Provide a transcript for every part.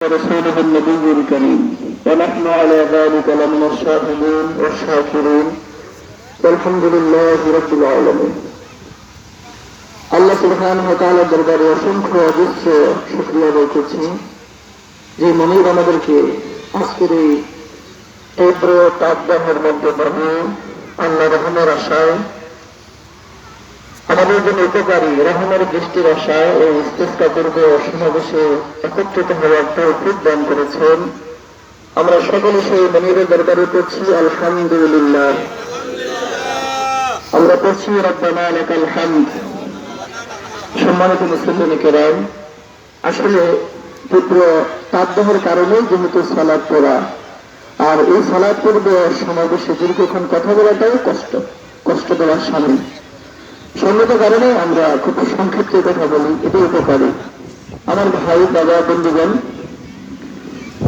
ورسوله النبي الكريم ونحن على ذلك لمن الشاهدين والشاكرين والحمد لله رب العالمين। আল্লাহ সুবহানাহু ওয়া তাআলার দরবারে অসংখ্য অজস্র শুকরিয়া আদায় করছি যে মনির আমাদেরকে আজকের এই তীব্র তাপদাহের মধ্যে দাঁড়িয়ে আল্লাহ রহমের আশায় আমাদের জন্য উপকারী রহমের দৃষ্টির আশায় এই ইস্তেসকা পূর্ব সমাবেশে একত্রিত হওয়ার তৌফিক দান করেছেন। আমরা সকলে সেই মনিরের দরবারে পড়ছি আলহামদুলিল্লাহ। আমরা পড়ছি রব্বানা লাকাল হামদ। সম্মানিত মুসলিম কেরাম, আসলে তীব্র তাপদাহের কারণে যেহেতু সালাত পড়া আর এই সালাত পূর্ব সমাবেশে দীর্ঘক্ষণ কথা বলাটাও কষ্ট দেওয়ার সামিল। সঙ্গত কারণে আমরা খুব সংক্ষিপ্ত কথা বলি, এটাই উপকারী। আমার ভাই দাদা বন্ধুগণ,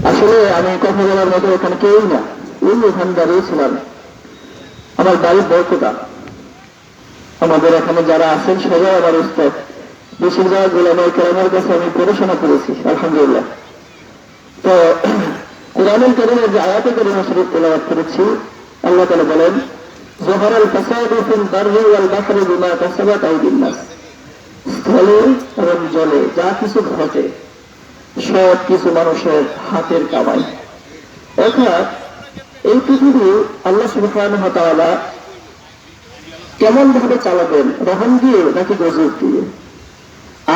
আসলে আমি কথা বলার মতো এখানে কেউই না, ওখানে দাঁড়িয়েছিলাম। আমার বাড়ির বরকতা, আমাদের এখানে যারা আছেন সবাই আমার উস্তাদ। বেশিরভাগ গোলামের কেরামের কাছে আমি পড়াশোনা করেছি আলহামদুলিল্লাহ। তো কোরআনুল কারীমের যে আয়াতে কারিমা শরীফ তেলাওয়াত করেছি, আল্লাহ তাআলা বলেন যহরাল ফাসাদু ফিল বাররি ওয়াল বাহরি বিমা কাসাবাত আইদিন নাস। স্থলে এবং জলে যা কিছু ঘটে সব কিছু মানুষের হাতের কামাই। অর্থাৎ এই পৃথিবী আল্লাহ সুবহানাহু ওয়া তাআলা কেমন ভাবে চালাবেন, রহম দিয়ে নাকি গজব দিয়ে,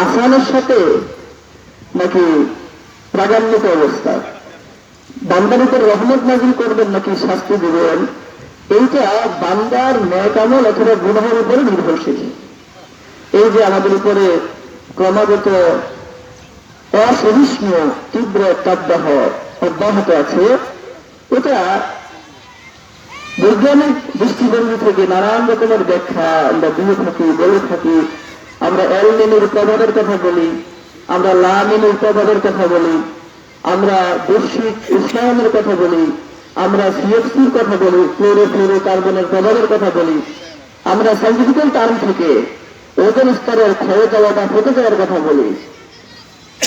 আসানের সাথে নাকি প্রাগান্বিত অবস্থা, বান্দার উপর রহমত নাযিল করবেন নাকি শাস্তি দিবেন, এইটা বান্দার নেক আমল অথবা গুনাহের উপরে নির্ভরশীল। এই যে আমাদের উপরে ক্রমাগত অসহিষ্ণু তীব্র তাপদাহ অব্যাহত আছে, এটা বৈজ্ঞানিক দৃষ্টিভঙ্গি থেকে নানান রকমের ব্যাখ্যা আমরা দিয়ে থাকি, বলে থাকি। আমরা এল নিনুর প্রভাবের কথা বলি, আমরা লা নিনুর প্রভাবের কথা বলি, আমরা বৈশ্বিক উষ্ণায়নের কথা বলি, আমরা সিএফসির কথা বলি, ক্লোরোফ্লোরো কার্বনের প্রভাবের কথা বলি, আমরা সাইন্টিফিক্যাল টার্ম থেকে ওজোন স্তরের ক্ষয়ে যাওয়া বা ফেটে যাওয়ার কথা বলি।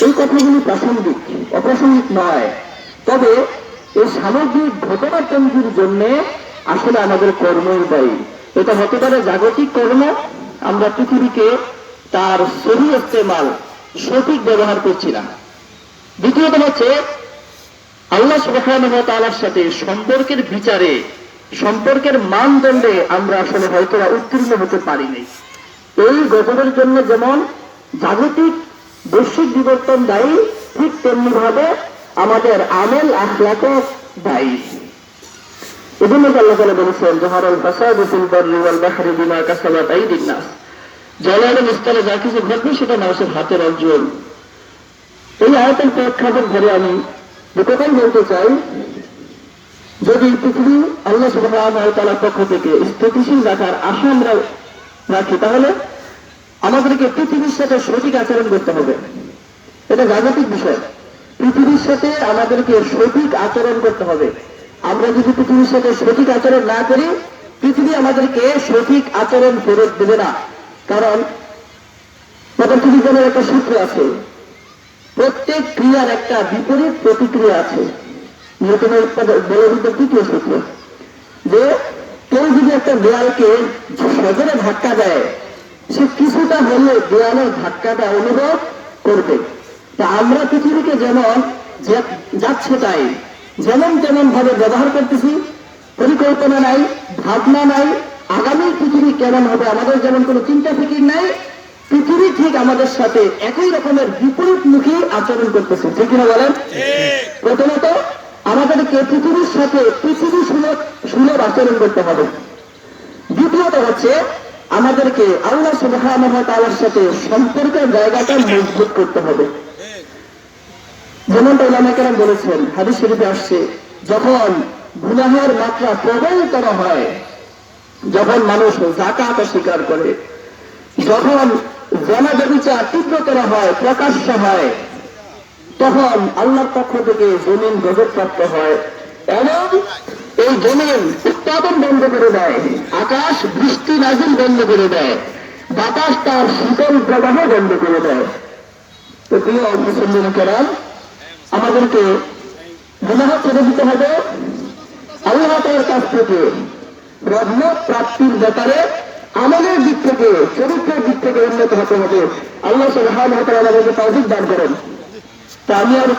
এই কথাগুলি প্রাসঙ্গিক, অপ্রাসঙ্গিক নয়। তবে এই সামগ্রিক ঘটনাপঞ্জির জন্য আসলে আমাদের কর্মই দায়ী। এটা হতে পারে জাগতিক কর্ম, আমরা পৃথিবীকে তার সহি ইস্তেমাল, সঠিক ব্যবহার করছি না। দ্বিতীয়ত হচ্ছে আল্লাহ সুবহানাহু ওয়া তাআলার সাথে সম্পর্কের বিচারে, সম্পর্কের মানদণ্ডে আমরা আসলে হয়তো উত্তীর্ণ হতে পারিনি। এই গজবের জন্য যেমন জাগতিক বৈশ্বিক বিবর্তন দায়ী, ঠিক তেমনি ভাবে আমাদের আমল আখলাকও দায়ী। এজন্য আল্লাহ তাআলা বলেছেন যহরাল ফাসাদু ফিল বাররি ওয়াল বাহরি বিমা কাসাবাত আইদিন নাস। জলে এবং স্থলে যা কিছু ঘটবে সেটা মানুষের হাতের অর্জন। এই আয়াতের প্রেক্ষাপট ধরে আমি কথাই বলতে চাই, যদি পৃথিবী আল্লাহ সুবহানাহু ওয়া তাআলার পক্ষ থেকে স্থিতিশীল রাখার আশা আমরা রাখি, তাহলে আমাদেরকে পৃথিবীর সাথে সঠিক আচরণ করতে হবে। এটা জাগতিক বিষয়। পৃথিবীর সাথে আমাদেরকে সঠিক আচরণ করতে হবে। আমরা যদি পৃথিবীর সাথে সঠিক আচরণ না করি, পৃথিবী আমাদেরকে সঠিক আচরণ ফেরত দেবে না। কারণ পদার্থবিজ্ঞানের একটা সূত্র আছে, প্রত্যেক ক্রিয়ার একটা বিপরীত প্রতিক্রিয়া আছে। নিউটনের বলবিদ্য তৃতীয় সূত্র, যে কেউ যদি একটা দেয়ালকে সজোরে ধাক্কা দেয়, সে কিছুটা হলে দেয়ালের ধাক্কাটা অনুভব করবে। তা আমরা পৃথিবীকে যেমন যাচ্ছে তাই যেমন তেমন ভাবে ব্যবহার করতেছি, পরিকল্পনা নাই, ভাবনা নাই, আগামী পৃথিবী কেমন হবে আমাদের যেমন কোনো চিন্তা ফিকির নাই, পৃথিবী ঠিক আমাদের সাথে একই রকমের বিপরীতমুখী আচরণ করতেছে। ঠিক কিনা বলেন? প্রথমত আমাদেরকে পৃথিবীর সাথে পৃথিবী সুলভ আচরণ করতে হবে। দ্বিতীয়ত হচ্ছে আমাদেরকে আল্লাহ সুবহানাহু ওয়া তাআলার সাথে সম্পর্কের জায়গাটা মজবুত করতে হবে। যেমনটা উলামায়ে কেরাম বলেছেন, হাদিস শরীফে আসছে, যখন গুনাহের মাত্রা প্রবলতর হয়, যখন মানুষ যাকাত অস্বীকার করে, যখন জেনা ব্যভিচার তীব্রতর হয়, প্রকাশ্য হয়, তখন আল্লাহর পক্ষ থেকে জমিন গজবপ্রাপ্ত হয় এবং এই জমিন উৎপাদন বন্ধ করে দেয়, আকাশ বৃষ্টি নাজিল বন্ধ করে দেয়, বাতাস তার শীতল প্রবাহ বন্ধ করে দেয়। তো প্রিয় মুসলিম কেরাম, আমাদেরকে গুনাহ ছেড়ে দিতে হবে, আল্লাহ তাআলার কাছ থেকে রহমত প্রাপ্তির ব্যাপারে আমলের দিক থেকে, চরিত্রের দিক থেকে উন্নত হতে হবে। আল্লাহ সুবহানাহু ওয়া তাআলা আমাদেরকে তৌফিক দান করেন। তা আমি আর